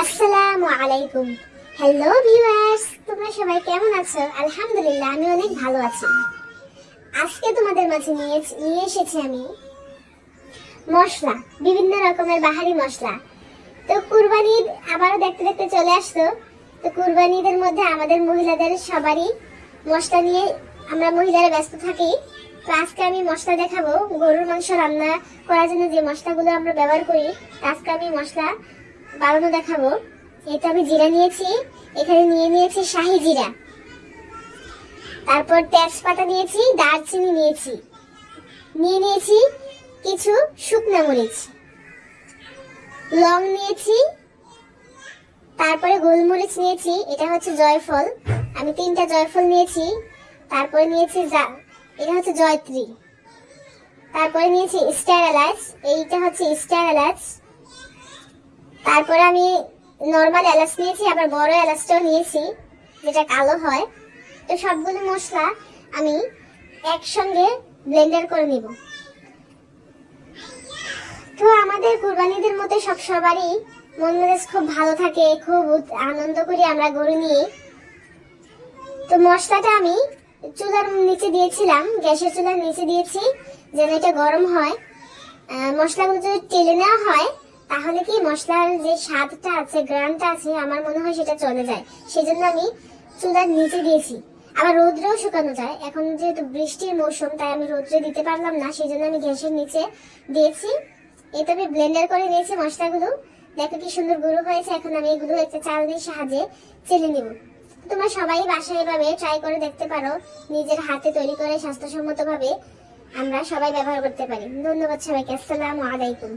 আসসালামু আলাইকুম। Hello viewers, তোমরা সবাই কেমন আছো? আলহামদুলিল্লাহ, আমি অনেক ভালো আছি। আজকে তোমাদের মাঝে নিয়ে এসেছি আমি মশলা, বিভিন্ন রকমের বাহারি মশলা। তো কুরবানির আবারও দেখতে দেখতে চলে আসতো। তো কুরবানিদের মধ্যে আমাদের মহিলাদের সবারই মশলা নিয়ে আমরা মহিলারা ব্যস্ত থাকি। তো আজকে আমি মশলা দেখাবো গরুর মাংস রান্না করার জন্য যে মশলাগুলো আমরা ব্যবহার করি। আজকে আমি মশলা বানানো দেখাবো। এটা আমি জিরা নিয়েছি, এখানে নিয়েছি শাহি জিরা, তারপর তেজপাতা নিয়েছি, দারচিনি নিয়েছি কিছু শুকনো মরিচ, লং নিয়েছি, তারপরে গোলমরিচ নিয়েছি, এটা হচ্ছে জয়ফল, আমি 3টা জয়ফল নিয়েছি, তারপরে নিয়েছি এটা হচ্ছে জয়ত্রী, তারপরে নিয়েছি স্টার এলাচ, এইটা হচ্ছে স্টার এলাচ, তারপরে আমি নরমাল এলাচ নিয়েছি, আবার বড় এলাচটাও নিয়েছি যেটা কালো হয়। তো সবগুলো মশলা আমি একসঙ্গে ব্লেন্ডার করে নিব। তো আমাদের কুরবানিদের মতো সবারই মন মেজাজ খুব ভালো থাকে, খুব আনন্দ করি আমরা গরু নিয়ে। তো মশলাটা আমি চুলার নিচে দিয়েছিলাম, গ্যাসের চুলার নিচে দিয়েছি যেন এটা গরম হয়। মশলাগুলো যদি টেলে নেওয়া হয় তাহলে কি মশলার যে স্বাদটা আছে, গ্রানটা আছে, আমার মনে হয় সেটা চলে যায়। সেজন্য আমি চুলার নিচে দিয়েছি। আবার রোদ্রেও শুকানো যায়, এখন যেহেতু বৃষ্টির মৌসুম তাই আমি রোদ্রে দিতে পারলাম না, সেই জন্য আমি গ্যাসের নিচে দিয়েছি। এটা আমি ব্লেন্ডার করে নিয়েছি মশলাগুলো। দেখো কি সুন্দর গুঁড়ো হয়েছে। এখন আমি এগুলো একটা চালনির সাহায্যে চেলে নিব। তোমরা সবাই বাসায় এভাবে ট্রাই করে দেখতে পারো, নিজের হাতে তৈরি করে স্বাস্থ্যসম্মত ভাবে আমরা সবাই ব্যবহার করতে পারি। ধন্যবাদ সবাইকে। আসসালামু আলাইকুম।